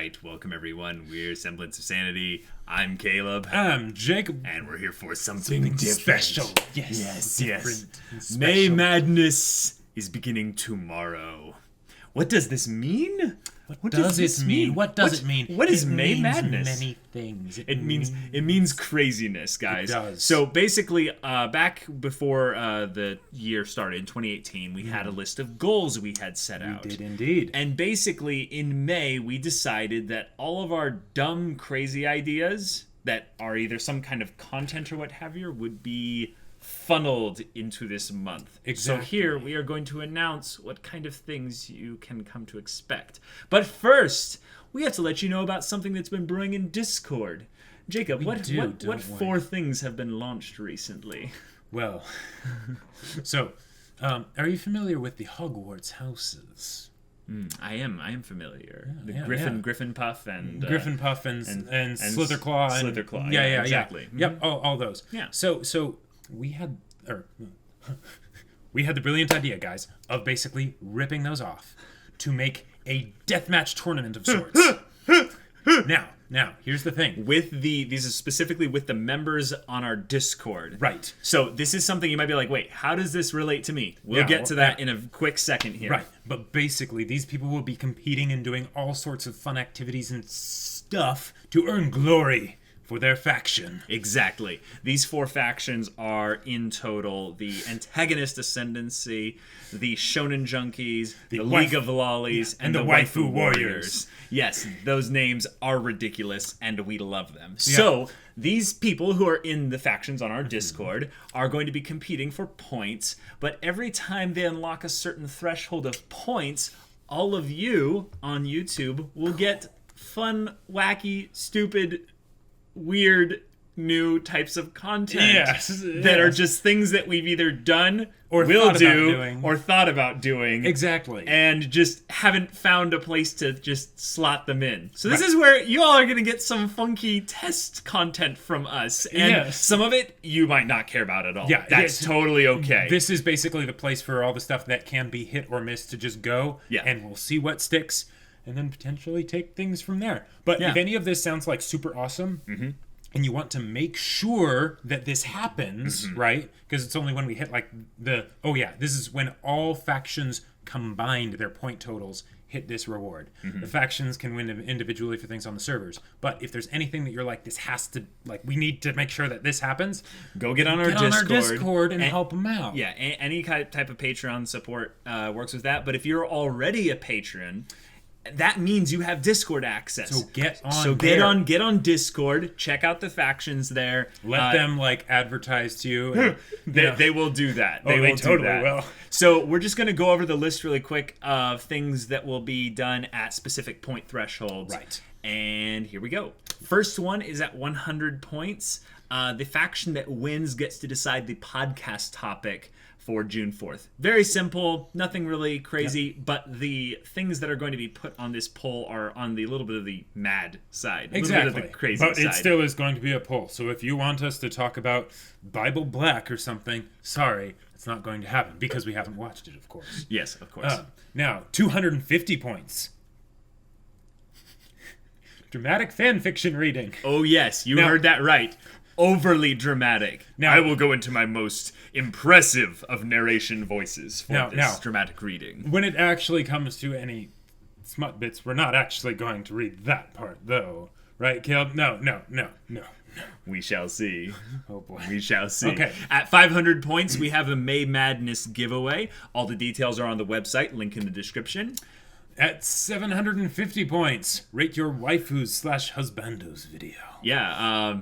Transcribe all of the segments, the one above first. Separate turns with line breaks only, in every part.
right, welcome everyone. We're Semblance of Sanity. I'm Caleb.
I'm Jacob.
And we're here for something different.
Special.
Yes. May Madness is beginning tomorrow. What does this mean?
What does it mean? What does it mean?
What is May Madness?
Many things.
It means craziness, guys.
It does.
So basically, back before the year started in 2018, we had a list of goals we had set out.
We did indeed.
And basically, in May, we decided that all of our dumb, crazy ideas that are either some kind of content or what have you would be funneled into this month.
Exactly.
So here we are going to announce what kind of things you can come to expect. But first, we have to let you know about something that's been brewing in Discord. Jacob, what 4 things have been launched recently?
Well, so, are you familiar with the Hogwarts houses?
I am familiar.
Yeah,
Griffin Puff and
Griffin-Puff and Slitherclaw.
Slitherclaw.
Yeah,
exactly.
Yep, all those.
Yeah.
So we had the brilliant idea, guys, of basically ripping those off to make a deathmatch tournament of sorts. Now, here's the thing.
These are specifically with the members on our Discord.
Right.
So this is something you might be like, wait, how does this relate to me? We'll get to that in a quick second here.
Right. But basically, these people will be competing and doing all sorts of fun activities and stuff to earn glory for their faction.
Exactly. These 4 factions are in total the Antagonist Ascendancy, the Shonen Junkies, the League of Lollies, and the Waifu Warriors. Yes, those names are ridiculous, and we love them. Yeah. So, these people who are in the factions on our Discord are going to be competing for points, but every time they unlock a certain threshold of points, all of you on YouTube will get fun, wacky, stupid, weird new types of content that are just things that we've either done or will do or thought about doing.
Exactly.
And just haven't found a place to just slot them in. So this is where you all are going to get some funky test content from us. And some of it you might not care about at all. Yeah, that's totally okay.
This is basically the place for all the stuff that can be hit or miss to just go. Yeah. And we'll see what sticks. And then potentially take things from there. But if any of this sounds like super awesome, and you want to make sure that this happens, right? Because it's only when we hit like this is when all factions combined their point totals hit this reward. The factions can win individually for things on the servers. But if there's anything that you're like, this has to, like, we need to make sure that this happens,
go get on our Discord
and help them out.
Yeah, any type of Patreon support works with that. But if you're already a patron, that means you have Discord access.
So get on
Discord. Check out the factions there.
Let them advertise to you.
They will do that.
They totally will.
So we're just going to go over the list really quick of things that will be done at specific point thresholds.
Right.
And here we go. First one is at 100 points. The faction that wins gets to decide the podcast topic for June 4th. Very simple, nothing really crazy, but the things that are going to be put on this poll are on the little bit of the mad side. A little bit of the crazy side.
But it still is going to be a poll. So if you want us to talk about Bible Black or something, sorry, it's not going to happen because we haven't watched it, of course.
Yes, of course.
Now, 250 points. Dramatic fan fiction reading.
Oh yes, you heard that right. Overly dramatic. Now I will go into my most impressive of narration voices for this dramatic reading.
When it actually comes to any smut bits, we're not actually going to read that part, though. Right, Caleb? No.
We shall see.
Oh, boy.
We shall see.
Okay.
At 500 points, we have a May Madness giveaway. All the details are on the website. Link in the description.
At 750 points, rate your waifus/husbandos video.
Yeah,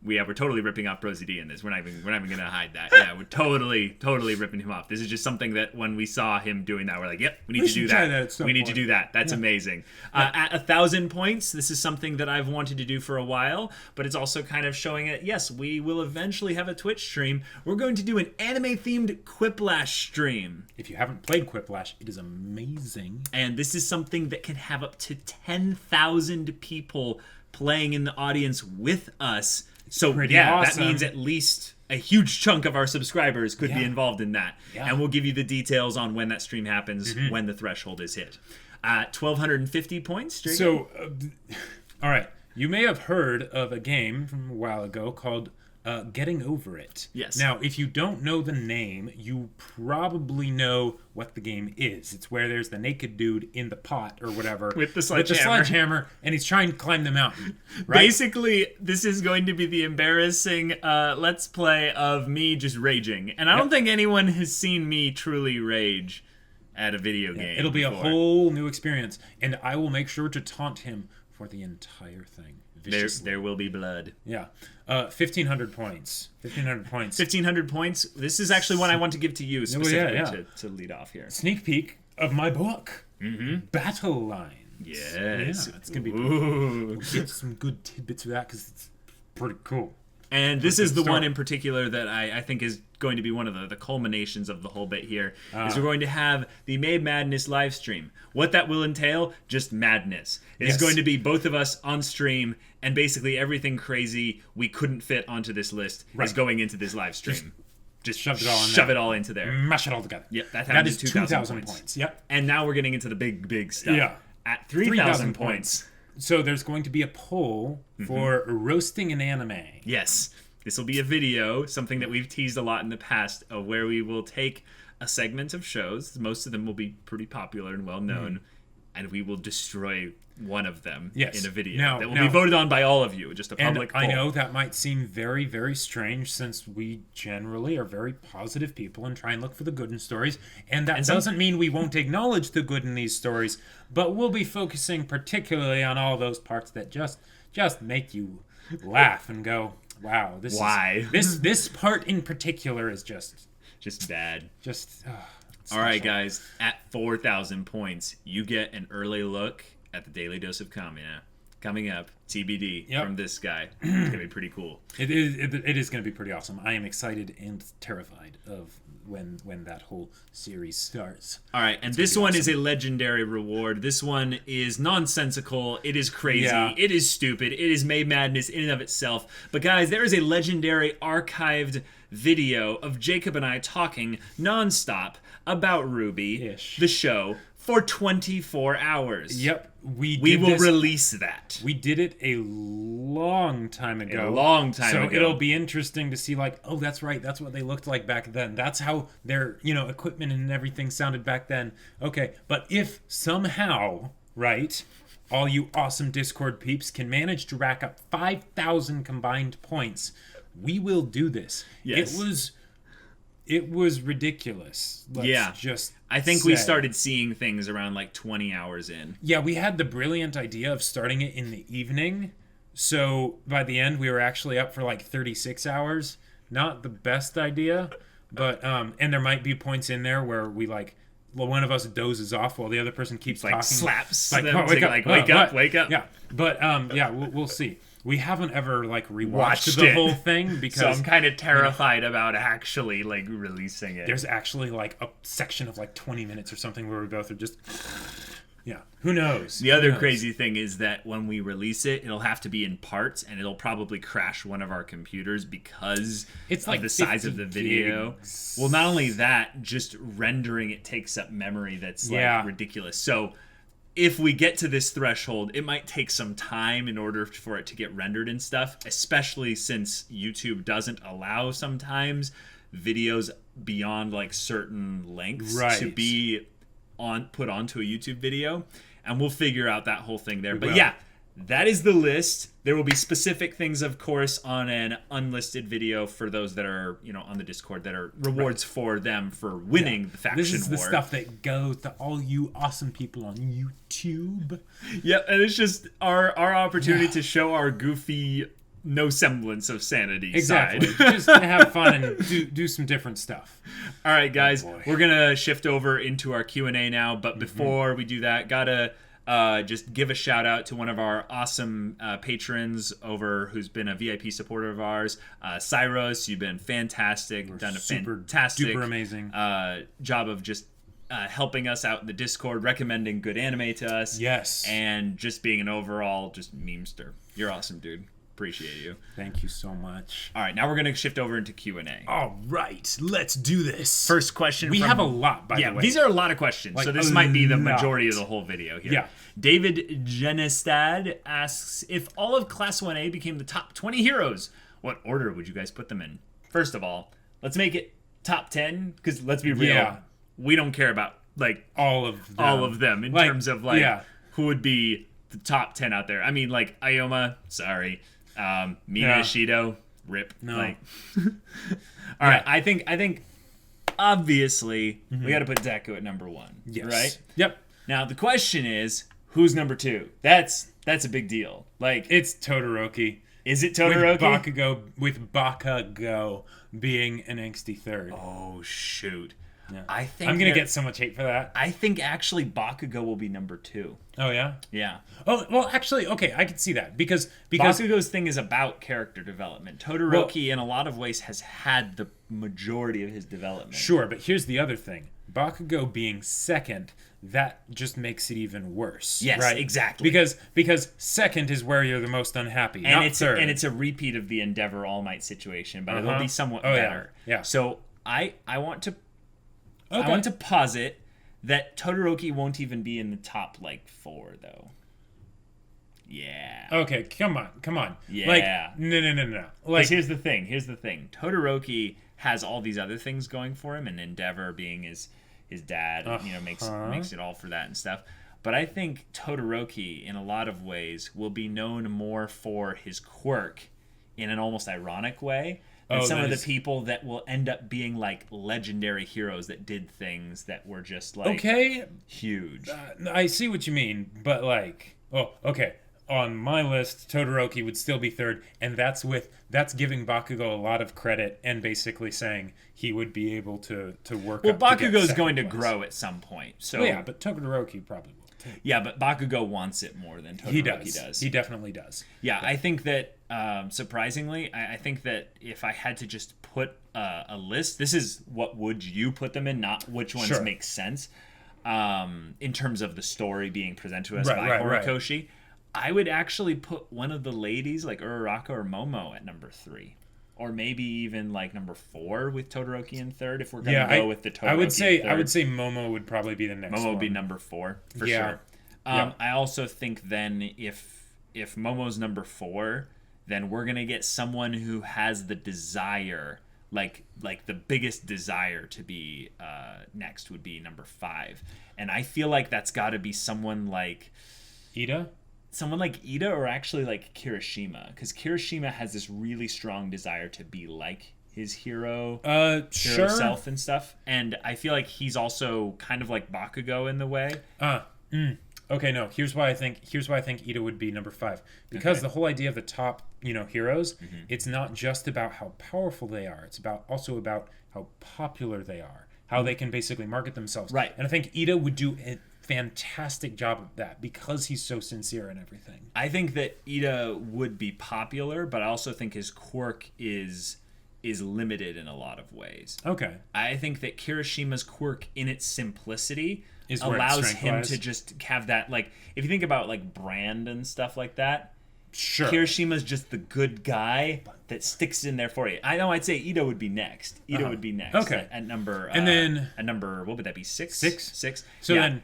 we're totally ripping off Brosy D in this. We're not even going to hide that. Yeah, we're totally ripping him off. This is just something that when we saw him doing that, we're like, yep, we need to do that. We need to do that. That's amazing. At 1,000 points, this is something that I've wanted to do for a while, but it's also kind of showing it, yes, we will eventually have a Twitch stream. We're going to do an anime-themed Quiplash stream.
If you haven't played Quiplash, it is amazing.
And this is something that can have up to 10,000 people playing in the audience with us. So awesome. That means at least a huge chunk of our subscribers could be involved in that. Yeah. And we'll give you the details on when that stream happens, when the threshold is hit. At 1,250 points, Jacob.
So, all right. You may have heard of a game from a while ago called Getting Over It.
Yes.
Now, if you don't know the name, you probably know what the game is. It's where there's the naked dude in the pot or whatever.
With the sledgehammer.
And he's trying to climb the mountain. Right?
Basically, this is going to be the embarrassing Let's Play of me just raging. And I don't think anyone has seen me truly rage at a video game.
It'll be
before.
a whole new experience. And I will make sure to taunt him for the entire thing.
There will be blood.
Yeah. 1,500 points. 1,500 points.
1,500 points. This is actually one I want to give to you specifically to lead off here.
Sneak peek of my book. Battle Lines.
Yes.
Yeah, it's going to be we'll get some good tidbits for that because it's pretty cool.
And this is the one in particular that I think is going to be one of the culminations of the whole bit here. Is we're going to have the May Madness live stream. What that will entail, just madness. It is going to be both of us on stream, and basically everything crazy we couldn't fit onto this list is going into this live stream. Just shove it all into there.
Mash it all together.
Yep,
that is 2,000 points. Yep.
And now we're getting into the big stuff.
Yeah.
At 3,000 points.
So there's going to be a poll for roasting an anime.
Yes. This will be a video, something that we've teased a lot in the past, of where we will take a segment of shows. Most of them will be pretty popular and well known, and we will destroy one of them in a video that will be voted on by all of you. Just a public poll.
I know that might seem very, very strange since we generally are very positive people and try and look for the good in stories. And that doesn't mean we won't acknowledge the good in these stories, but we'll be focusing particularly on all those parts that just make you laugh and go, wow, this part in particular is just
bad.
All
right, guys, at 4,000 points, you get an early look at the Daily Dose of Kamina coming up, TBD, from this guy. It's going to be pretty cool.
It is going to be pretty awesome. I am excited and terrified of when that whole series starts.
All right, and this one is a legendary reward. This one is nonsensical. It is crazy. Yeah. It is stupid. It is May Madness in and of itself. But guys, there is a legendary archived video of Jacob and I talking nonstop about Ruby, the show, for 24 hours.
Yep. We
will release that.
We did it a long time ago.
So
it'll be interesting to see, like, oh, that's right. That's what they looked like back then. That's how their, equipment and everything sounded back then. Okay. But if somehow, right, all you awesome Discord peeps can manage to rack up 5,000 combined points, we will do this.
Yes.
It was ridiculous.
I think we started seeing things around like 20 hours in.
Yeah, we had the brilliant idea of starting it in the evening. So by the end, we were actually up for like 36 hours. Not the best idea, but and there might be points in there where we one of us dozes off while the other person keeps talking.
Slaps.
Like,
them wake up.
Yeah, but we'll see. We haven't ever rewatched the whole thing because
so I'm kind of terrified about actually releasing it.
There's actually a section of 20 minutes or something where we both are just who knows?
The other crazy thing is that when we release it, it'll have to be in parts and it'll probably crash one of our computers because
it's
of the size of the video.
Gigs.
Well, not only that, just rendering it takes up memory that's ridiculous. So if we get to this threshold, it might take some time in order for it to get rendered and stuff, especially since YouTube doesn't allow sometimes videos beyond certain lengths to be put onto a YouTube video. And we'll figure out that whole thing there. But that is the list. There will be specific things, of course, on an unlisted video for those that are, on the Discord that are rewards for them for winning the faction war.
This is the stuff that goes to all you awesome people on YouTube.
Yep, and it's just our opportunity to show our goofy, no semblance of sanity side.
Just to have fun and do some different stuff.
All right, guys, we're going to shift over into our Q&A now. But before we do that, gotta just give a shout out to one of our awesome patrons who's been a VIP supporter of ours, Cyros. You've been fantastic. Done a fantastic,
duper amazing
job of just helping us out in the Discord, recommending good anime to us.
Yes,
and just being an overall just memester. You're awesome, dude. Appreciate you.
Thank you so much.
All right, now we're going to shift over into Q&A.
All right, let's do this.
First question.
We have a lot, by the way.
These are a lot of questions, so this might be the majority of the whole video here.
Yeah.
David Genestad asks, if all of Class 1A became the top 20 heroes, what order would you guys put them in? First of all, let's make it top 10, because let's be real, we don't care about
all of them
in terms of who would be the top 10 out there. I mean, Ioma, sorry. Mina Ishido, rip.
No.
All right, I think obviously we got to put Deku at number 1.
Yes.
Right?
Yep.
Now the question is, who's number 2? That's a big deal.
It's Todoroki.
Is it Todoroki?
With Bakugo being an angsty third.
Oh shoot.
Yeah.
I think
I'm gonna get so much hate for that.
I think actually Bakugo will be number 2.
Oh yeah?
Yeah.
Oh well, actually, okay, I can see that because
Bakugo's thing is about character development. Todoroki, in a lot of ways, has had the majority of his development.
Sure, but here's the other thing: Bakugo being second, that just makes it even worse.
Yes,
right?
Exactly.
Because second is where you're the most unhappy,
and
not third.
And it's a repeat of the Endeavor All Might situation, but it'll be somewhat better.
Yeah.
So I want to. Okay. I want to posit that Todoroki won't even be in the top 4 though. Yeah.
Okay, come on.
Yeah.
No.
Here's the thing. Todoroki has all these other things going for him, and Endeavor being his dad, makes it all for that and stuff. But I think Todoroki, in a lot of ways, will be known more for his quirk in an almost ironic way. And some of the people that will end up being legendary heroes that did things that were just huge.
I see what you mean, but okay. On my list, Todoroki would still be third, and that's giving Bakugo a lot of credit and basically saying he would be able to work.
Well, Bakugo's going to grow at some point, so
but Todoroki probably will.
Yeah, but Bakugo wants it more than Todoroki does.
He definitely does.
Yeah, I think that, surprisingly, I think that if I had to just put a list, this is what would you put them in, not which ones make sense, in terms of the story being presented to us by Horikoshi. Right. I would actually put one of the ladies, like Uraraka or Momo, at number 3. Or maybe even number 4 with Todoroki in third, if we're going to go with the Todoroki
I would say Momo would probably be the next one.
Momo would be number 4, for sure. I also think then if Momo's number 4, then we're going to get someone who has the desire, the biggest desire to be next would be number 5. And I feel like that's got to be someone like
Ida?
Someone like Ida, or actually Kirishima, because Kirishima has this really strong desire to be like his hero self and stuff, and I feel like he's also kind of like Bakugo in the way.
Okay, no. Here's why I think Ida would be number 5, because the whole idea of the top heroes, it's not just about how powerful they are; it's also about how popular they are, how they can basically market themselves.
Right,
and I think Ida would do it. Fantastic job of that because he's so sincere and everything.
I think that Ida would be popular, but I also think his quirk is limited in a lot of ways.
Okay.
I think that Kirishima's quirk in its simplicity allows him to just have that, if you think about brand and stuff like that,
sure,
Kirishima's just the good guy that sticks in there for you. I know. I'd say Ida would be next. Ida would be next.
Okay.
At number.
And then
at number, what would that be? 6.
6. So
then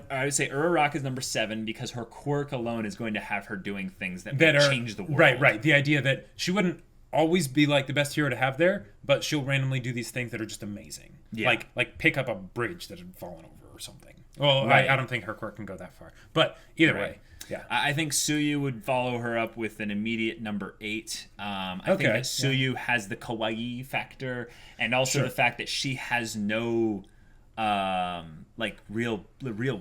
I would say Uraraka is number 7 because her quirk alone is going to have her doing things that will change the world.
Right. The idea that she wouldn't always be the best hero to have there, but she'll randomly do these things that are just amazing. Yeah. Like pick up a bridge that had fallen over or something. Well, right. I don't think her quirk can go that far, but either way. Yeah,
I think Suyu would follow her up with an immediate number 8. I think that Suyu has the kawaii factor, and also the fact that she has no real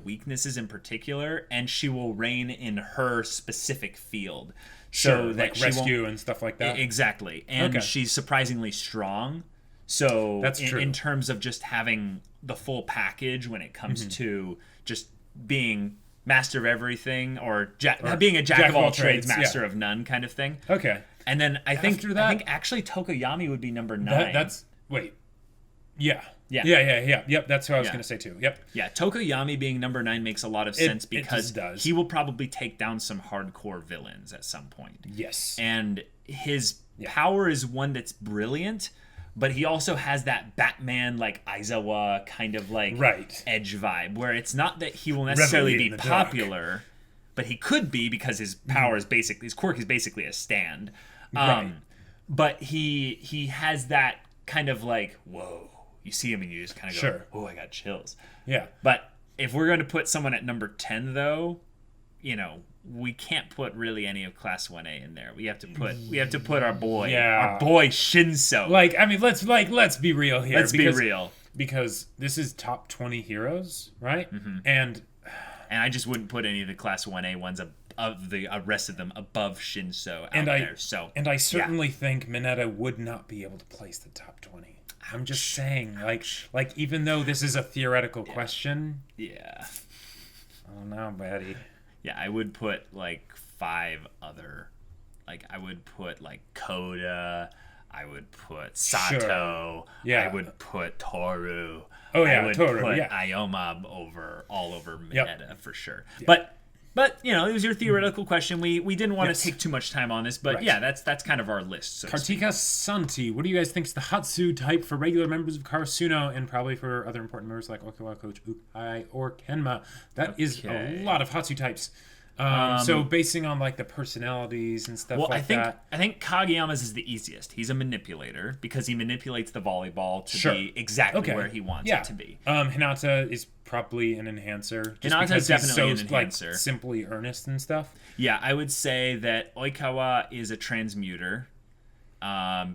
weaknesses in particular, and she will reign in her specific field. So that she
rescue and stuff like that.
Exactly, and she's surprisingly strong. So
that's true
in terms of just having the full package when it comes to just being master of everything, or being a jack of all trades, master of none kind of thing.
Okay.
And then I think actually Tokoyami would be number 9.
Yeah. Yep, that's what I was going to say too. Yep.
Yeah, Tokoyami being number 9 makes a lot of sense because he will probably take down some hardcore villains at some point.
Yes.
And his power is one that's brilliant, but he also has that Batman, like, Aizawa kind of, like, edge vibe, where it's not that he will necessarily be popular, but he could be because his power is basically, his quirk is basically a stand. But he has that kind of, like, whoa. You see him and you just kind of go, oh, I got chills.
Yeah.
But if we're going to put someone at number 10, though, you know, we can't put really any of Class 1A in there. We have to put our boy Shinso.
Like, I mean, let's be real here.
Let's be real.
Because this is top 20 heroes, right?
Mm-hmm.
And
I just wouldn't put any of the Class 1A ones of the rest of them above Shinso out there.
And I certainly think Mineta would not be able to place the top 20. I'm just saying, like even though this is a theoretical question.
Yeah.
I don't know, buddy.
Yeah, I would put like 5 other. Like I would put like Koda. I would put Sato.
Sure. Yeah.
I would put Toru.
Oh yeah,
I would
Toru.
put Ioma all over Mineta for sure. Yep. But you know, it was your theoretical question. We didn't want to take too much time on this, but that's kind of our list. So
Kartika Santi, what do you guys think is the Hatsu type for regular members of Karasuno and probably for other important members like Okawa, Coach Ukai, or Kenma? That is a lot of Hatsu types. So basing on like the personalities and stuff that.
I think Kageyama's is the easiest. He's a manipulator because he manipulates the volleyball to be exactly where he wants it to be.
Hinata is probably an enhancer.
Hinata is definitely an enhancer.
Like, simply earnest and stuff.
Yeah, I would say that Oikawa is a transmuter.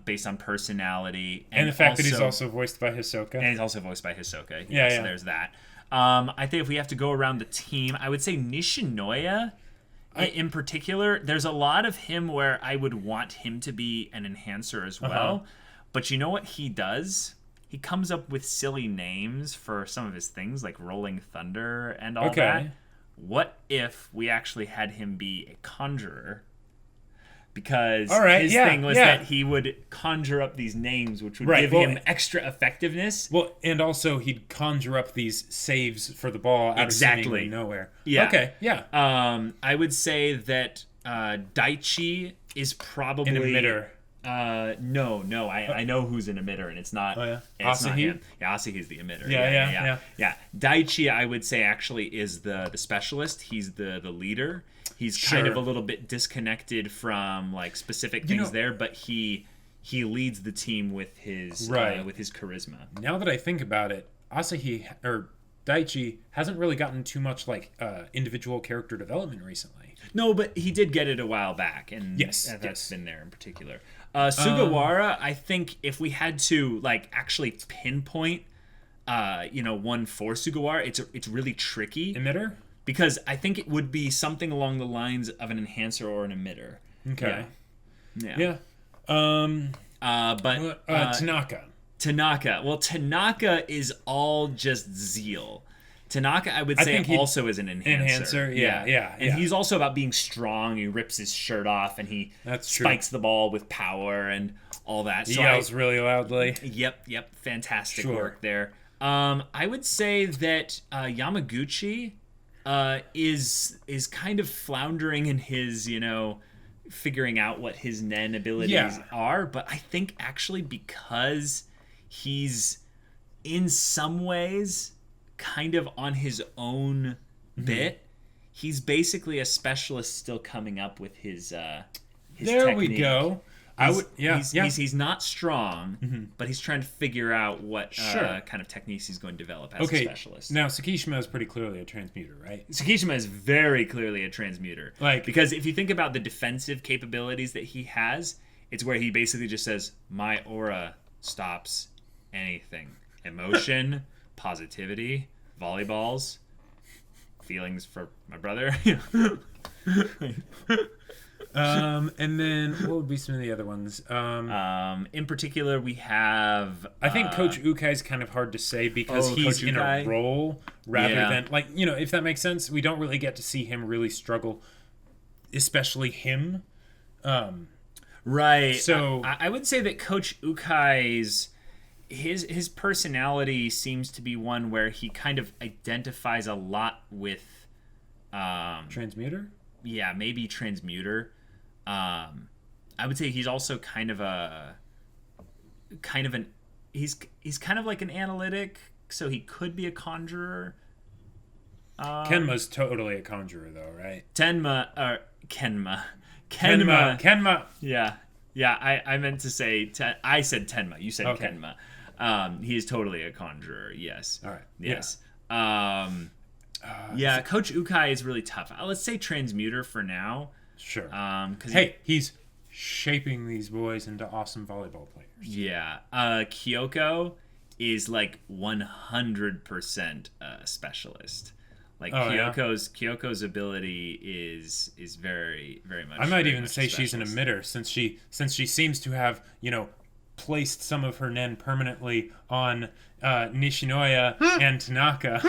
Based on personality.
And the fact that he's also voiced by Hisoka.
And he's also voiced by Hisoka. So there's that. I think if we have to go around the team, I would say Nishinoya in particular. There's a lot of him where I would want him to be an enhancer as well. But you know what he does? He comes up with silly names for some of his things, like Rolling Thunder and all that. What if we actually had him be a conjurer? Because his thing was that he would conjure up these names, which would give him extra effectiveness.
Well, and also he'd conjure up these saves for the ball out of seemingly nowhere.
Yeah.
Okay, yeah.
I would say that Daichi is probably...
an emitter.
No. I know who's an emitter, and it's not...
Oh, yeah?
It's
Asahi?
not him. Yeah, Asahi's the emitter.
Yeah.
Daichi, I would say, actually is the specialist. He's the leader. He's kind of a little bit disconnected from like specific things there, but he leads the team with his charisma.
Now that I think about it, Daichi hasn't really gotten too much like individual character development recently.
No, but he did get it a while back, and that's been there in particular. Sugawara, I think if we had to like actually pinpoint, one for Sugawara, it's really tricky.
Emitter.
Because I think it would be something along the lines of an enhancer or an emitter.
Okay.
Yeah.
Tanaka.
Tanaka. Well, Tanaka is all just zeal. Tanaka, I would say, also is an enhancer.
Yeah.
And he's also about being strong. He rips his shirt off and he spikes the ball with power and all that.
He yells really loudly.
Yep. Fantastic work there. I would say that Yamaguchi... is kind of floundering in his, figuring out what his Nen abilities are. But I think actually because he's in some ways kind of on his own bit, he's basically a specialist still coming up with his
there
technique.
We go.
He's not strong, but he's trying to figure out what kind of techniques he's going to develop as a specialist.
Now, Tsukishima is pretty clearly a transmuter, right?
Tsukishima is very clearly a transmuter. Because if you think about the defensive capabilities that he has, it's where he basically just says, my aura stops anything. Emotion, positivity, volleyballs, feelings for my brother.
And then what would be some of the other ones?
In particular, we have...
I think Coach Ukai is kind of hard to say because he's in a role rather than... Like, if that makes sense, we don't really get to see him really struggle, especially him.
Right.
So...
I would say that Coach Ukai's his personality seems to be one where he kind of identifies a lot with
Transmuter.
Yeah, maybe Transmuter. I would say he's also kind of he's kind of like an analytic, so he could be a conjurer.
Kenma's totally a conjurer, though, right?
Kenma. Yeah. I meant to say. I said Tenma. You said okay. Kenma. He is totally a conjurer. Yes.
All right.
Yes. Yeah. Coach Ukai is really tough. Let's say Transmuter for now.
Sure. He's shaping these boys into awesome volleyball players.
Yeah. Kyoko is like 100% a specialist. Like Kyoko's ability is very, very much.
I might even say she's an emitter since she seems to have, placed some of her nen permanently on Nishinoya and Tanaka.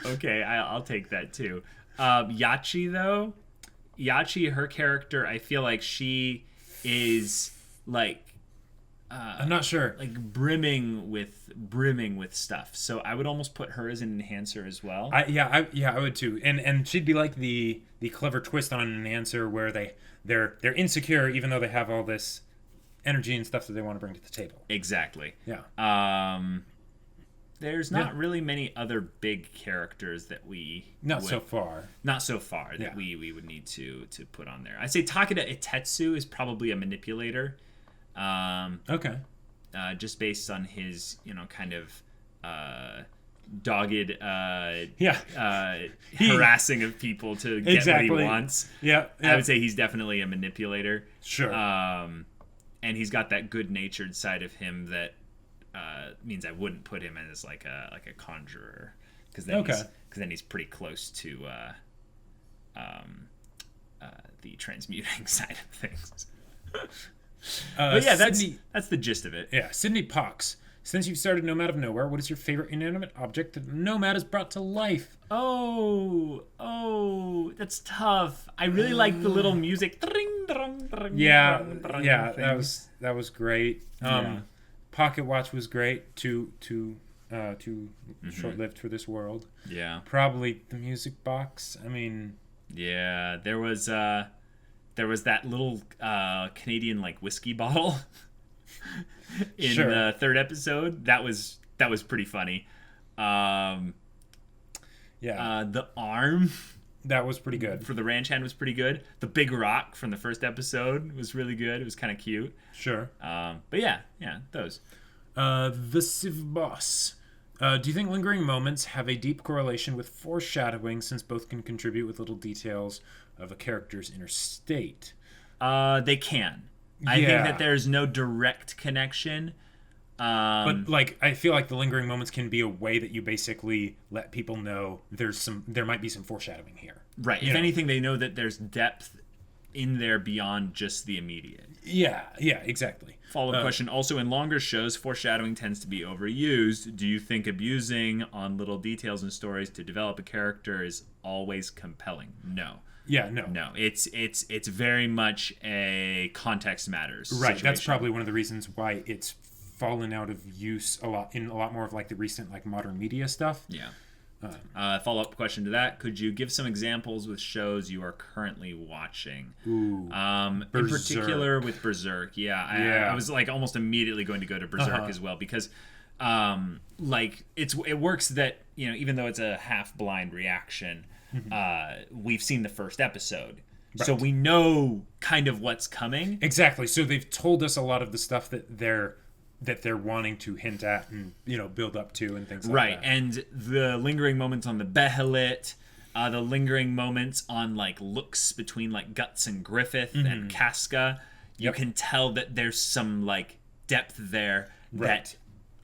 Okay, I'll take that too. Yachi though, her character, I feel like she is like.
I'm not sure.
Like brimming with stuff. So I would almost put her as an enhancer as well.
I would too. And she'd be like the clever twist on an enhancer where they're insecure even though they have all this energy and stuff that they want to bring to the table.
Exactly.
Yeah.
There's not really many other big characters that
so far
that we would need to put on there. I'd say Takeda Itetsu is probably a manipulator.
Okay.
Just based on his, kind of dogged harassing of people to get what he wants.
Yeah.
I would say he's definitely a manipulator.
Sure.
And he's got that good-natured side of him that means I wouldn't put him as like a conjurer because then he's pretty close to the transmuting side of things. But yeah, that's the gist of it.
Yeah, Sydney Pox. Since you've started Nomad of Nowhere, what is your favorite inanimate object that Nomad has brought to life?
Oh, that's tough. I really like the little music.
Yeah, that was great. Pocket Watch was great. Too short-lived for this world.
Yeah,
probably the music box. I mean,
yeah, there was that little Canadian like whiskey bottle in the third episode. That was pretty funny. The arm
that was pretty good
for the ranch hand was pretty good. The big rock from the first episode was really good. It was kind of cute.
Sure.
But yeah, those.
The Civ Boss. Do you think lingering moments have a deep correlation with foreshadowing, since both can contribute with little details of a character's inner state?
They can. I think that there's no direct connection.
But like, I feel like the lingering moments can be a way that you basically let people know there might be some foreshadowing here.
Right. If anything, they know that there's depth in there beyond just the immediate.
Yeah, exactly.
Follow-up question. Also, in longer shows, foreshadowing tends to be overused. Do you think abusing on little details in stories to develop a character is always compelling? No.
Yeah, no.
No, it's very much a context matters.
Right,
situation.
That's probably one of the reasons why it's fallen out of use a lot more of like the recent like modern media stuff.
Yeah. Follow-up question to that. Could you give some examples with shows you are currently watching?
Ooh,
in particular with Berserk. I was like almost immediately going to go to Berserk as well because like it works that, even though it's a half-blind reaction, we've seen the first episode. Right. So we know kind of what's coming.
Exactly. So they've told us a lot of the stuff that they're wanting to hint at and build up to and things like that.
Right, and the lingering moments on the Behelit, the lingering moments on like looks between like Guts and Griffith and Casca, you can tell that there's some like depth there that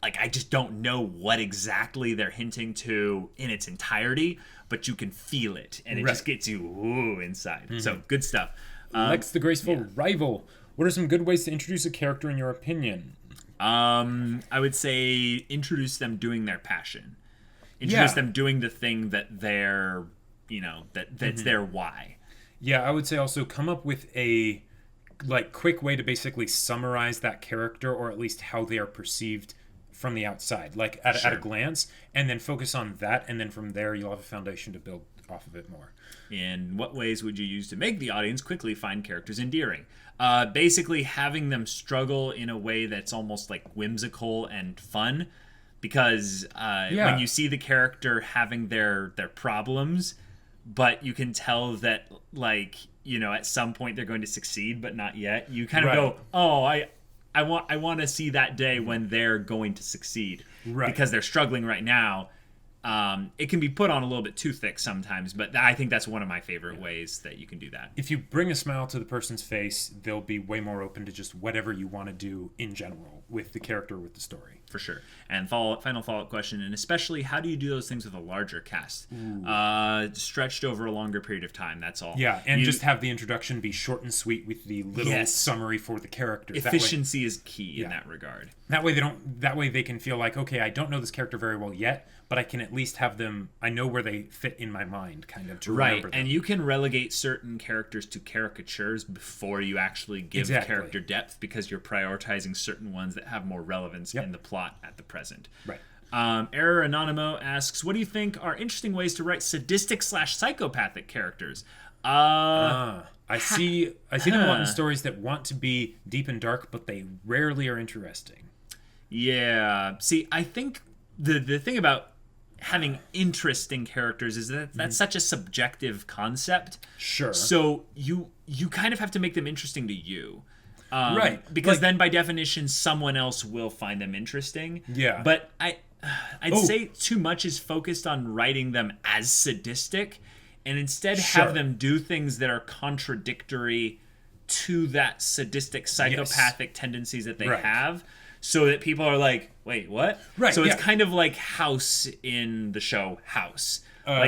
like I just don't know what exactly they're hinting to in its entirety, but you can feel it and it just gets you inside. So good stuff.
Lex the Graceful Rival. What are some good ways to introduce a character in your opinion?
I would say introduce them doing their passion. Introduce them doing the thing that they're, that's their why.
Yeah, I would say also come up with a like quick way to basically summarize that character, or at least how they are perceived from the outside, like at a glance, and then focus on that, and then from there you'll have a foundation to build off of it more.
In what ways would you use to make the audience quickly find characters endearing? Basically having them struggle in a way that's almost like whimsical and fun, because when you see the character having their problems, but you can tell that, like, you know, at some point they're going to succeed but not yet, you kind of go, oh, I want to see that day when they're going to succeed, because they're struggling right now. It can be put on a little bit too thick sometimes, but I think that's one of my favorite ways that you can do that.
If you bring a smile to the person's face, they'll be way more open to just whatever you want to do in general with the character, with the story.
For sure. And final follow-up question, and especially, how do you do those things with a larger cast? Stretched over a longer period of time, that's all.
Yeah, and just have the introduction be short and sweet with the little summary for the character.
Efficiency is key in that regard.
That way they can feel like, okay, I don't know this character very well yet, but I can at least have them, I know where they fit in my mind, kind of, to remember them.
And you can relegate certain characters to caricatures before you actually give character depth, because you're prioritizing certain ones that have more relevance in the plot at the present.
Right.
Error Anonymo asks, what do you think are interesting ways to write sadistic/psychopathic characters?
I see them a lot in stories that want to be deep and dark, but they rarely are interesting.
Yeah. See, I think the thing about having interesting characters is that that's such a subjective concept.
Sure.
So you kind of have to make them interesting to you. Because
like,
then by definition someone else will find them interesting.
Yeah.
But I'd say too much is focused on writing them as sadistic, and instead have them do things that are contradictory to that sadistic psychopathic tendencies that they have, so that people are like, wait, what?
Right.
So it's kind of like House in the show House.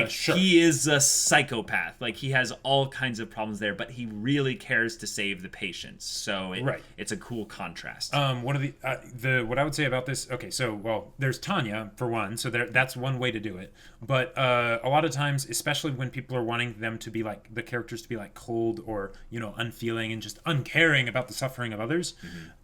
He is a psychopath. Like, he has all kinds of problems there, but he really cares to save the patients. So it's a cool contrast.
One of the what I would say about this. Okay, so there's Tanya for one. So that's one way to do it. But a lot of times, especially when people are wanting them to be like the characters to be like cold or unfeeling and just uncaring about the suffering of others,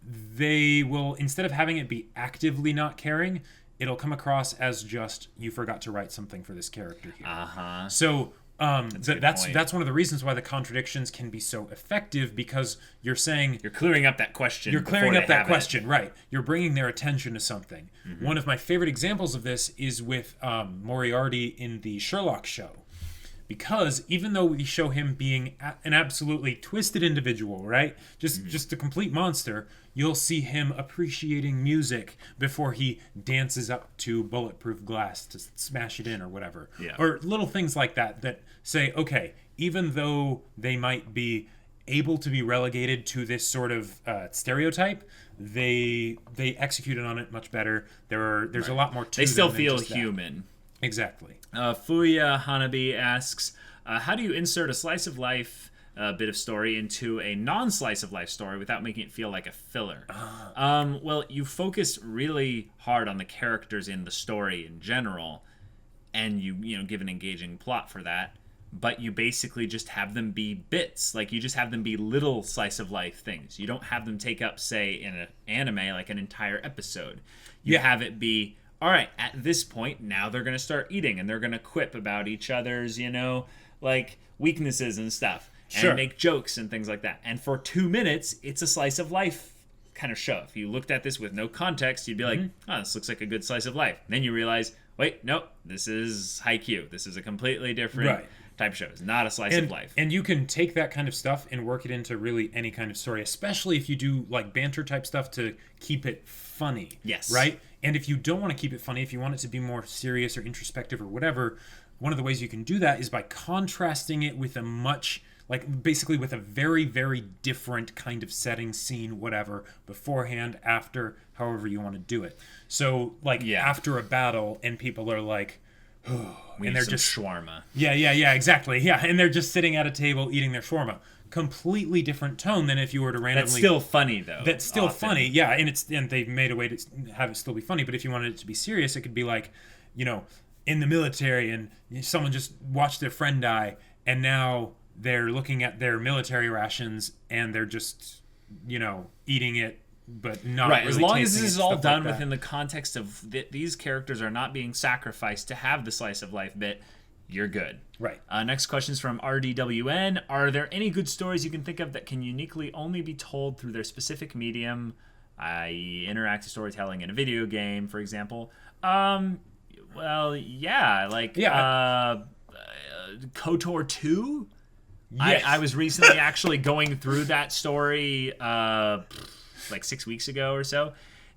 they will, instead of having it be actively not caring, it'll come across as just, you forgot to write something for this character here. So that's one of the reasons why the contradictions can be so effective, because you're saying,
you're clearing up that question.
You're clearing up that question, right? You're bringing their attention to something. One of my favorite examples of this is with Moriarty in the Sherlock show. Because even though we show him being an absolutely twisted individual, right? Just a complete monster, you'll see him appreciating music before he dances up to bulletproof glass to smash it in or whatever.
Yeah.
Or little things like that say, okay, even though they might be able to be relegated to this sort of stereotype, they executed on it much better. There's a lot more to them.
They still feel human.
Exactly.
Fuya Hanabi asks, how do you insert a slice of life bit of story into a non-slice of life story without making it feel like a filler? Well, you focus really hard on the characters in the story in general, and you give an engaging plot for that, but you basically just have them be bits. Like, you just have them be little slice of life things. You don't have them take up, say, in an anime, like an entire episode. You have it be, all right, at this point, now they're going to start eating, and they're going to quip about each other's, like, weaknesses and stuff, and make jokes and things like that. And for 2 minutes, it's a slice of life kind of show. If you looked at this with no context, you'd be like, oh, this looks like a good slice of life. And then you realize, wait, nope, this is Haikyuu. This is a completely different type of show. It's not a slice of life.
And you can take that kind of stuff and work it into really any kind of story, especially if you do, like, banter type stuff to keep it funny.
Yes.
Right? And if you don't want to keep it funny, if you want it to be more serious or introspective or whatever, one of the ways you can do that is by contrasting it with basically with a very, very different kind of setting, scene, whatever, beforehand, after, however you want to do it. So, after a battle, and people are like, oh, and they're just
shawarma.
Yeah, exactly. Yeah, and they're just sitting at a table eating their shawarma. Completely different tone than if you were to randomly.
That's still funny, though.
That's still funny, yeah, and they've made a way to have it still be funny. But if you wanted it to be serious, it could be like, in the military, and someone just watched their friend die, and now they're looking at their military rations and they're just, eating it, but not
right.
Really
as long as this is all done
like
within the context of these characters are not being sacrificed to have the slice of life bit, you're good.
Right.
Next question is from RDWN. Are there any good stories you can think of that can uniquely only be told through their specific medium, i.e. interactive storytelling in a video game, for example? Well, yeah. KOTOR 2?
Yes.
I was recently actually going through that story 6 weeks ago or so.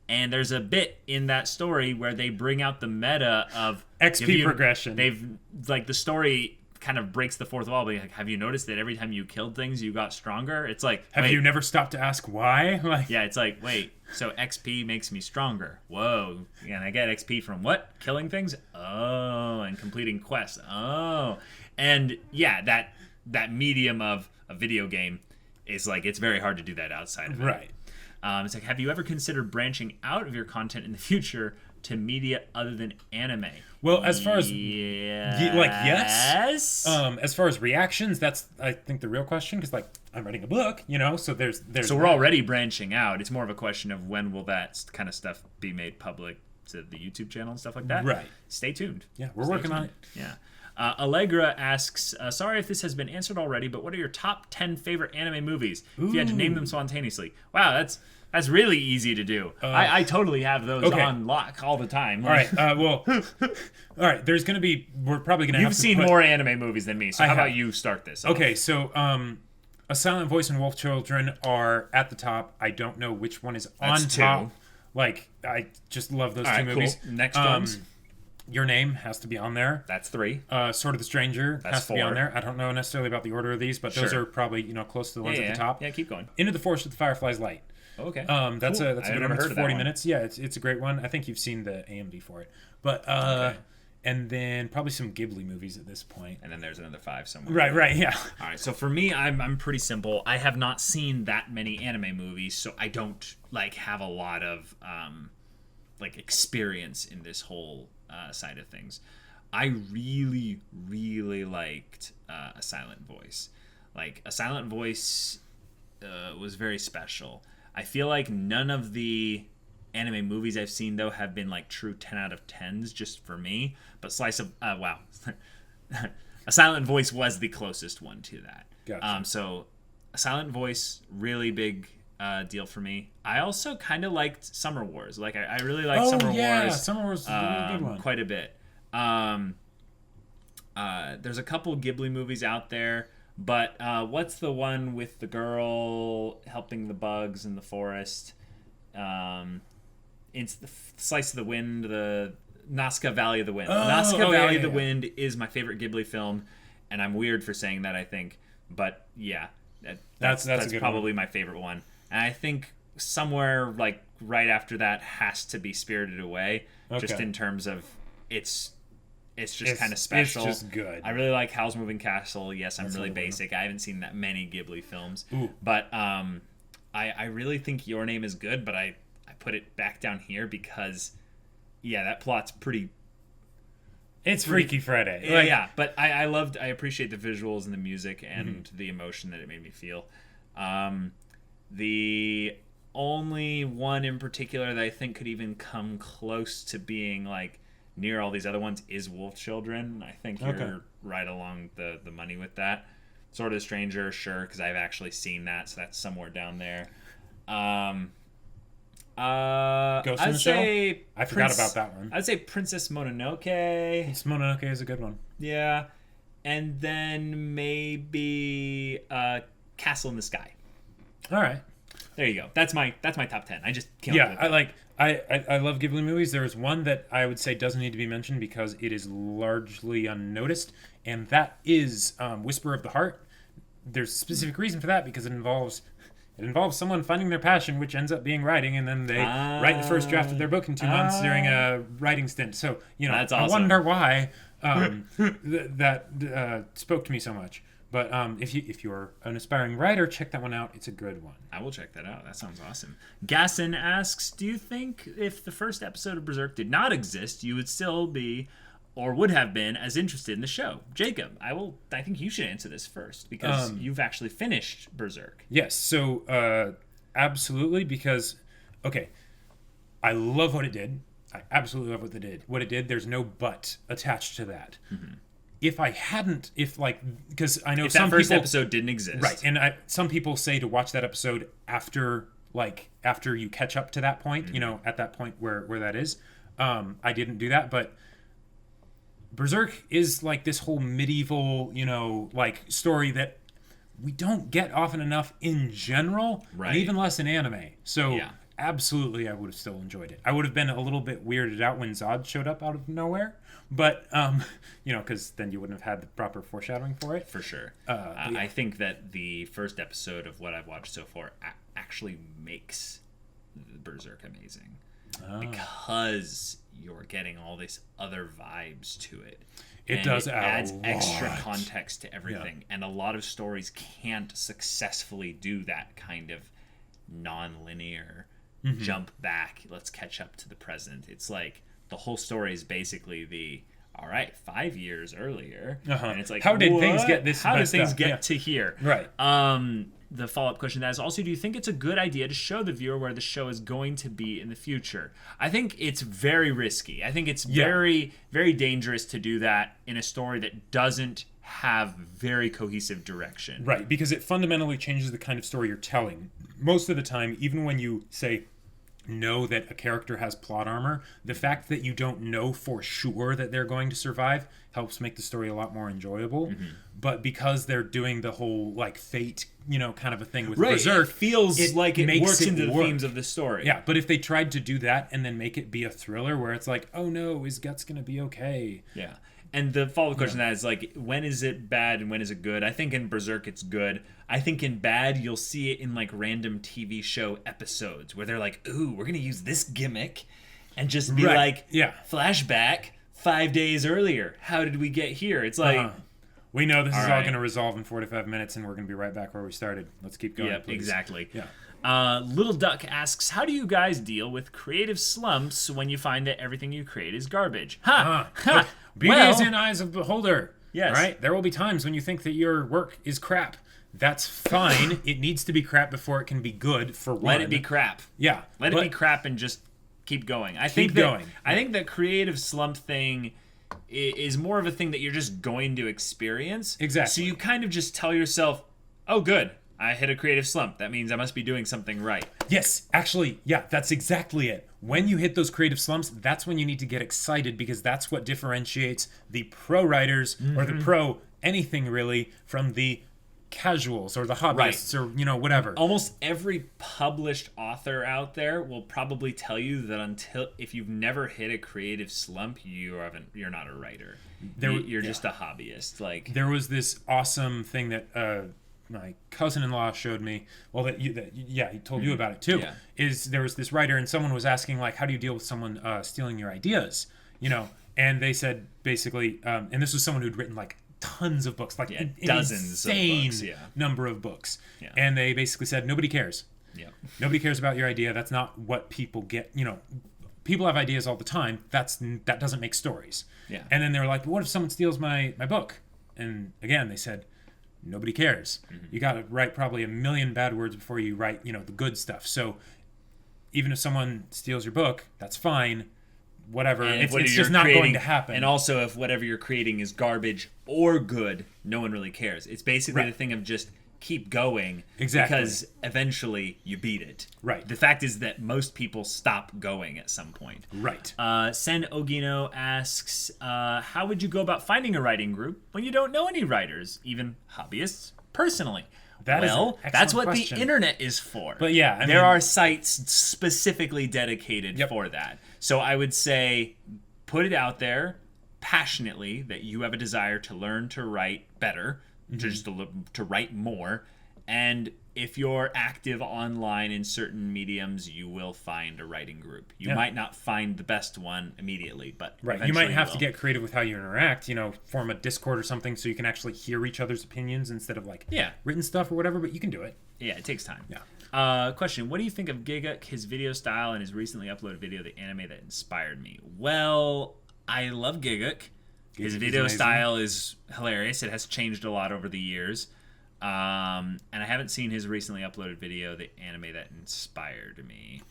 And there's a bit in that story where they bring out the meta of
XP progression.
The story kind of breaks the fourth wall. Like, have you noticed that every time you killed things, you got stronger? It's like,
have you never stopped to ask why?
Yeah, it's like, wait, so XP makes me stronger. Whoa. And I get XP from what? Killing things? Oh, and completing quests. Oh. And yeah, that medium of a video game is like, it's very hard to do that outside of it.
Right.
It's like, have you ever considered branching out of your content in the future to media other than anime?
Well, as far as
yes.
As far as reactions, that's I think the real question, because I'm writing a book, so there's.
So we're already branching out. It's more of a question of when will that kind of stuff be made public to the YouTube channel and stuff like that.
Right.
Stay tuned.
Yeah, we're working on it.
Yeah. Allegra asks, sorry if this has been answered already, but what are your top 10 favorite anime movies? Ooh. If you had to name them spontaneously. Wow, that's really easy to do. I totally have those on lock all the time.
All right. All right. We're probably going to have to
You've seen more anime movies than me, so how about you start this off?
Okay, so A Silent Voice and Wolf Children are at the top. I don't know which one is on top. I just love those two movies.
Cool. Next ones.
Your Name has to be on there.
That's 3.
Sword of the Stranger has
4.
to be on there. I don't know necessarily about the order of these, but those are probably close to the ones at the top.
Yeah, keep going.
Into the Forest with the Fireflies Light.
Okay.
That's
cool.
a good one. It's 40 minutes. Yeah, it's a great one. I think you've seen the AMV for it. But and then probably some Ghibli movies at this point.
And then there's another 5 somewhere.
Right, yeah.
All right, so for me, I'm pretty simple. I have not seen that many anime movies, so I don't have a lot of experience in this whole side of things. I really, really liked A Silent Voice. A Silent Voice was very special. I feel like none of the anime movies I've seen, though, have been true 10 out of 10s just for me. But A Silent Voice was the closest one to that.
Gotcha.
So A Silent Voice, really big deal for me. I also kind of liked Summer Wars. I really liked Summer Wars.
Summer Wars is a really good one.
Quite a bit. There's a couple Ghibli movies out there, but what's the one with the girl helping the bugs in the forest? It's the Slice of the Wind, the Nazca Valley of the Wind. Nazca Valley of the Wind is my favorite Ghibli film, and I'm weird for saying that, I think. But yeah, that's probably my favorite one. And I think somewhere right after that has to be Spirited Away, just in terms of it's just kind of special.
It's just good.
I really like Howl's Moving Castle. Yes, I'm really basic. I haven't seen that many Ghibli films.
Ooh.
But I really think Your Name is good, but I put it back down here because, yeah, that plot's pretty...
It's Freaky Friday.
Yeah, but I appreciate the visuals and the music and the emotion that it made me feel. The only one in particular that I think could even come close to being near all these other ones is Wolf Children. I think you're right along the money with that. Sword of the Stranger, sure, because I've actually seen that, so that's somewhere down there.
Ghost in the Shell? I forgot about that one.
I'd say Princess Mononoke.
Mononoke is a good one.
Yeah. And then maybe Castle in the Sky.
All right.
There you go. That's my top 10. I just can't.
Yeah, I love Ghibli movies. There's one that I would say doesn't need to be mentioned because it is largely unnoticed, and that is Whisper of the Heart. There's a specific reason for that because it involves someone finding their passion, which ends up being writing, and then they write the first draft of their book in 2 months during a writing stint. So
that's awesome.
I wonder why that spoke to me so much. But if you're an aspiring writer, check that one out. It's a good one.
I will check that out. That sounds awesome. Gasson asks, do you think if the first episode of Berserk did not exist, you would still be or would have been as interested in the show. Jacob, I think you should answer this first because you've actually finished Berserk.
Yes, so absolutely, because okay, I love what it did. I absolutely love what it did. There's no but attached to that. Mm-hmm. If I hadn't, because I know
if that first episode didn't exist,
right? And some people say to watch that episode after you catch up to that point, mm-hmm. At that point where that is. I didn't do that, but Berserk is like this whole medieval, story that we don't get often enough in general, right. And even less in anime. So absolutely, I would have still enjoyed it. I would have been a little bit weirded out when Zod showed up out of nowhere, but because then you wouldn't have had the proper foreshadowing for it.
For sure. I think that the first episode of what I've watched so far actually makes Berserk amazing. Because you're getting all these other vibes to it.
It does
adds extra context to everything. Yeah. And a lot of stories can't successfully do that kind of non-linear jump back, let's catch up to the present. It's like the whole story is basically all right, 5 years earlier. And it's like,
how did things get this?
How did things get to here?
Right.
The follow-up question to that is also, do you think it's a good idea to show the viewer where the show is going to be in the future? I think it's very risky. I think it's very, very dangerous to do that in a story that doesn't have very cohesive direction.
Right, because it fundamentally changes the kind of story you're telling. Most of the time, even when you know that a character has plot armor, the fact that you don't know for sure that they're going to survive helps make the story a lot more enjoyable. Mm-hmm. But because they're doing the whole fate, kind of a thing with Berserk,
it feels like it works into the themes of the story.
Yeah, but if they tried to do that and then make it be a thriller where it's like, oh no, is Guts gonna be okay?
Yeah. And the follow-up question to that is when is it bad and when is it good? I think in Berserk it's good. I think in bad you'll see it in random TV show episodes where they're like, ooh, we're gonna use this gimmick and just be flashback 5 days earlier. How did we get here? It's like
we know this is all going to resolve in 45 minutes and we're going to be right back where we started. Let's keep going, please.
Exactly.
Yeah.
Little Duck asks, how do you guys deal with creative slumps when you find that everything you create is garbage?
Beauty is in eyes of beholder.
Yes.
Right? There will be times when you think that your work is crap. That's fine. It needs to be crap before it can be good, for one.
Let it be crap.
Yeah.
Let it be crap and just keep going. I think the creative slump thing is more of a thing that you're just going to experience.
Exactly.
So you kind of just tell yourself, oh, good, I hit a creative slump. That means I must be doing something right.
Yes, actually, that's exactly it. When you hit those creative slumps, that's when you need to get excited, because that's what differentiates the pro writers or the pro anything really from the casuals or the hobbyists or whatever.
Almost every published author out there will probably tell you that if you've never hit a creative slump, you're not a writer. You're just a hobbyist.
There was this awesome thing that my cousin-in-law showed me. Well, he told you about it too. Yeah. Is there was this writer and someone was asking how do you deal with someone stealing your ideas? And they said basically, and this was someone who'd written tons of books,
dozens
insane
of books,
number of books. Yeah. And they basically said, nobody cares.
Yeah.
Nobody cares about your idea. That's not what people get. People have ideas all the time. That doesn't make stories.
Yeah.
And then they were like, but what if someone steals my book? And again, they said, nobody cares. Mm-hmm. You got to write probably 1 million bad words before you write, the good stuff. So even if someone steals your book, that's fine. Whatever, it's just not going to happen.
And also, if whatever you're creating is garbage or good, no one really cares. It's basically the thing of just keep going.
Exactly.
Because eventually you beat it.
Right.
The fact is that most people stop going at some point.
Right.
Sen Ogino asks, how would you go about finding a writing group when you don't know any writers, even hobbyists, personally? That's what the internet is for.
But
there are sites specifically dedicated for that. So I would say put it out there passionately that you have a desire to learn to write better, to write more. And if you're active online in certain mediums, you will find a writing group. You might not find the best one immediately, but
you might have to get creative with how you interact, form a Discord or something so you can actually hear each other's opinions instead of written stuff or whatever, but you can do it.
Yeah, it takes time.
Yeah.
Question, what do you think of Giguk, his video style, and his recently uploaded video, The Anime That Inspired Me? Well, I love Giguk. His video style is hilarious. It has changed a lot over the years. And I haven't seen his recently uploaded video, the anime that inspired me.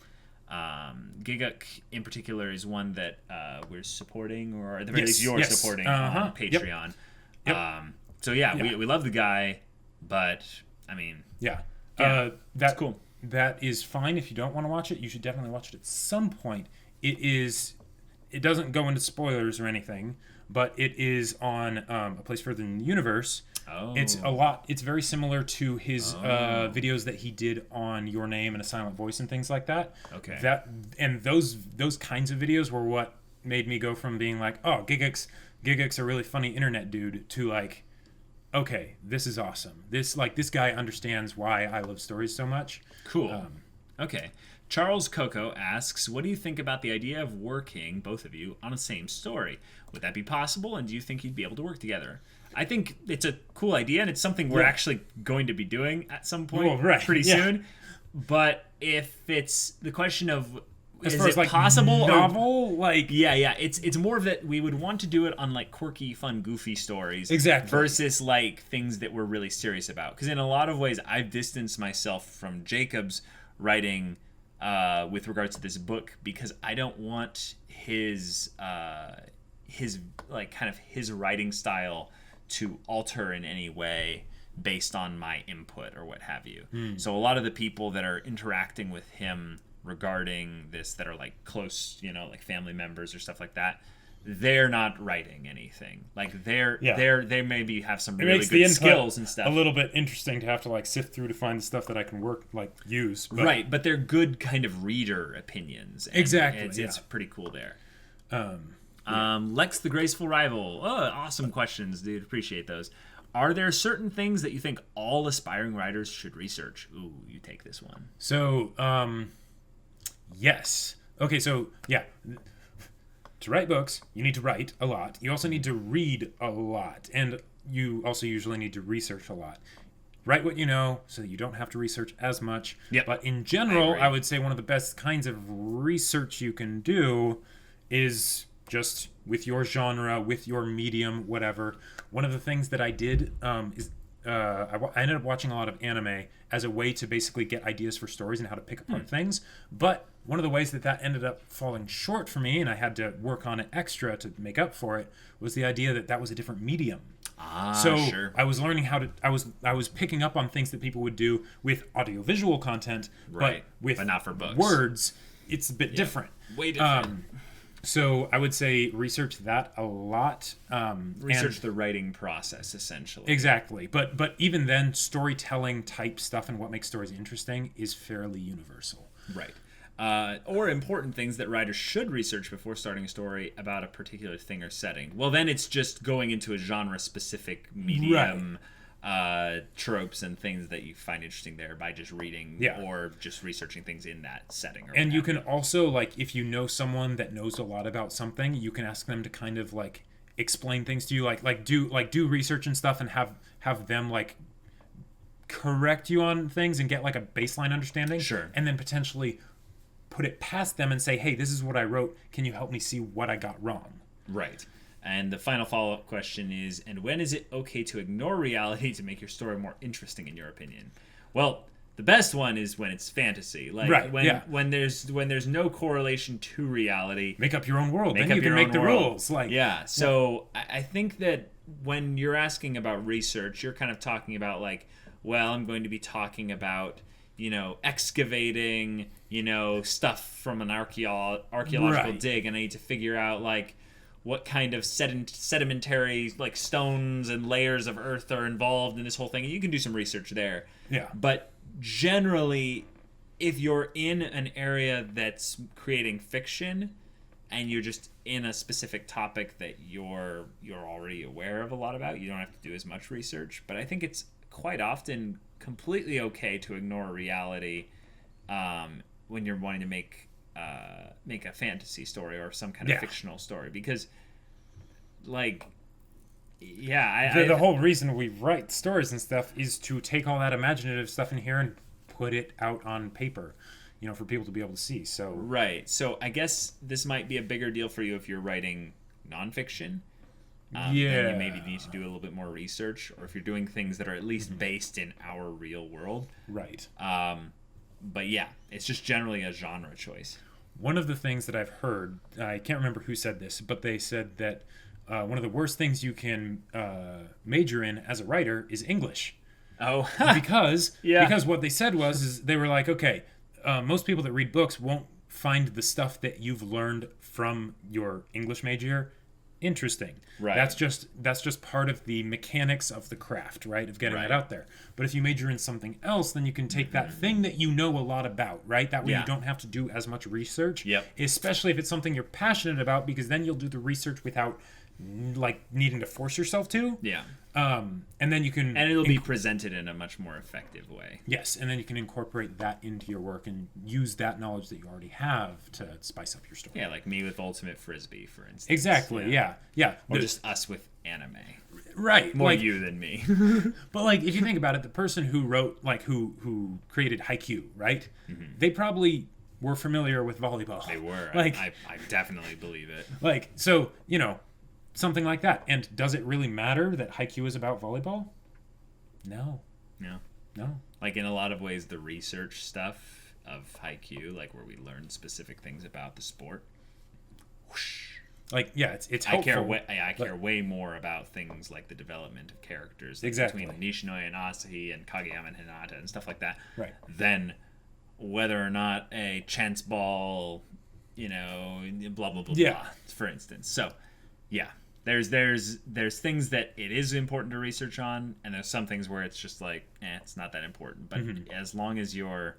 Giguk in particular is one that we're supporting, or at the very least you're supporting on Patreon. Yep. So we love the guy, but I mean,
that's cool. That is fine if you don't want to watch it. You should definitely watch it at some point. It doesn't go into spoilers or anything, but it is on A Place Further in the Universe.
Oh.
It's very similar to his videos that he did on Your Name and A Silent Voice and things like that.
Okay.
Those kinds of videos were what made me go from being like, oh, Giguk's a really funny internet dude, to like, okay, this is awesome. This guy understands why I love stories so much.
Cool. Okay. Charles Coco asks, what do you think about the idea of working, both of you, on the same story? Would that be possible, and do you think you'd be able to work together? I think it's a cool idea, and it's something we're actually going to be doing at some point pretty soon. But if it's the question of, is it like possible?
Novel?
It's more of that we would want to do it on like quirky, fun, goofy stories.
Exactly.
Versus like things that we're really serious about. Because in a lot of ways, I've distanced myself from Jacob's writing with regards to this book, because I don't want his like kind of his writing style to alter in any way based on my input or what have you. So a lot of the people that are interacting with him regarding this, that are like close, like family members or stuff like that, they're not writing anything. Like they maybe have some really good skills and stuff.
A little bit interesting to have to like sift through to find the stuff that I can use.
Right, but they're good kind of reader opinions.
Exactly.
It's pretty cool there. Lex the Graceful Rival. Oh, awesome questions, dude. Appreciate those. Are there certain things that you think all aspiring writers should research? Ooh, you take this one.
So, yes. Okay, so, yeah. To write books, you need to write a lot. You also need to read a lot. And you also usually need to research a lot. Write what you know so that you don't have to research as much.
Yep.
But in general, I would say one of the best kinds of research you can do is just with your genre, with your medium, whatever. One of the things that I did is I ended up watching a lot of anime as a way to basically get ideas for stories and how to pick apart things. But one of the ways that ended up falling short for me, and I had to work on it extra to make up for it, was the idea that was a different medium.
Sure.
I was learning how to. I was picking up on things that people would do with audiovisual content, but
not for books.
Words, it's a bit different.
Way different.
So I would say research that a lot.
Research the writing process, essentially.
Exactly. But even then, storytelling type stuff and what makes stories interesting is fairly universal.
Right. Or important things that writers should research before starting a story about a particular thing or setting. Well, then it's just going into a genre-specific medium, tropes and things that you find interesting there by just reading or just researching things in that setting.
And you can also, like, if you know someone that knows a lot about something, you can ask them to kind of like explain things to you, do research and stuff, and have them like correct you on things and get like a baseline understanding.
Sure.
And then potentially put it past them and say, hey, this is what I wrote. Can you help me see what I got wrong?
Right. And the final follow-up question is, and when is it okay to ignore reality to make your story more interesting, in your opinion? Well, the best one is when it's fantasy. Like when there's no correlation to reality.
Make up your own world. Then you can make the rules.
So I think that when you're asking about research, you're kind of talking about like, well, I'm going to be talking about, excavating, stuff from an archaeological dig, and I need to figure out like what kind of sedimentary like stones and layers of earth are involved in this whole thing. And you can do some research there.
Yeah.
But generally, if you're in an area that's creating fiction and you're just in a specific topic that you're already aware of a lot about, you don't have to do as much research. But I think it's quite often completely okay to ignore reality when you're wanting to make a fantasy story or some kind of fictional story, because
the whole reason we write stories and stuff is to take all that imaginative stuff in here and put it out on paper, for people to be able to see. So
right. So I guess this might be a bigger deal for you if you're writing nonfiction, then you maybe need to do a little bit more research, or if you're doing things that are at least based in our real world.
Right.
But yeah, it's just generally a genre choice.
One of the things that I've heard, I can't remember who said this, but they said that one of the worst things you can major in as a writer is English.
Oh.
because what they said is they were like, okay, most people that read books won't find the stuff that you've learned from your English major interesting.
Right.
That's just part of the mechanics of the craft, right? Of getting it out there. But if you major in something else, then you can take that thing that you know a lot about, right? That way you don't have to do as much research.
Yep.
Especially if it's something you're passionate about, because then you'll do the research without like needing to force yourself to.
Yeah.
And then you can...
And it'll be presented in a much more effective way.
Yes, and then you can incorporate that into your work and use that knowledge that you already have to spice up your story.
Yeah, like me with Ultimate Frisbee, for instance.
Exactly, yeah.
Or just us with anime.
Right.
More you than me.
But, like, if you think about it, the person who wrote, like, who created Haikyuu, right? They probably were familiar with volleyball.
They were.
Like,
I definitely believe it.
Like, so, you know... Something like that. And does it really matter that Haikyuu is about volleyball? No.
Like, in a lot of ways, the research stuff of Haikyuu, like where we learn specific things about the sport, whoosh.
Like, yeah, it's helpful.
I care way more about things like the development of characters
exactly.
between Nishinoi and Asahi and Kageyama and Hinata and stuff like that,
right?
Than whether or not a chance ball, you know, blah blah blah, blah, for instance. So, yeah. There's things that it is important to research on, and there's some things where it's just like, it's not that important. But as long as you're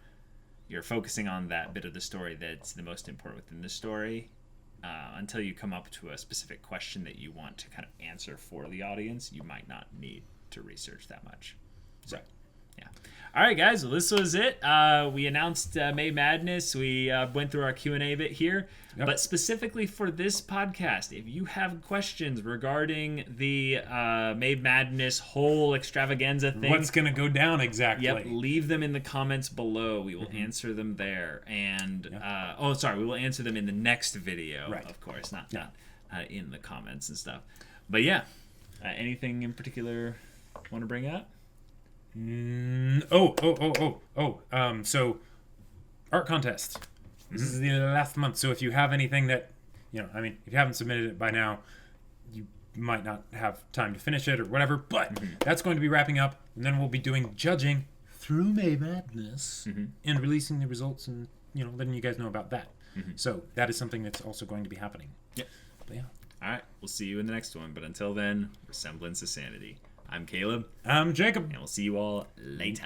focusing on that bit of the story that's the most important within the story, until you come up to a specific question that you want to kind of answer for the audience, you might not need to research that much. So, yeah. All right, guys. Well, this was it. We announced May Madness. We went through our Q&A bit here. Yep. But specifically for this podcast, if you have questions regarding the May Madness whole extravaganza thing...
What's going to go down exactly?
Yep, leave them in the comments below. We will answer them there. And, we will answer them in the next video, of course. Not in the comments and stuff. But yeah, anything in particular want to bring up?
So, art contest. This is the last month, so if you have anything that, if you haven't submitted it by now, you might not have time to finish it or whatever, but that's going to be wrapping up, and then we'll be doing judging through May Madness and releasing the results and, letting you guys know about that. So that is something that's also going to be happening.
Yep.
But yeah.
All right, we'll see you in the next one, but until then, Semblance of Sanity. I'm Caleb.
I'm Jacob.
And we'll see you all later.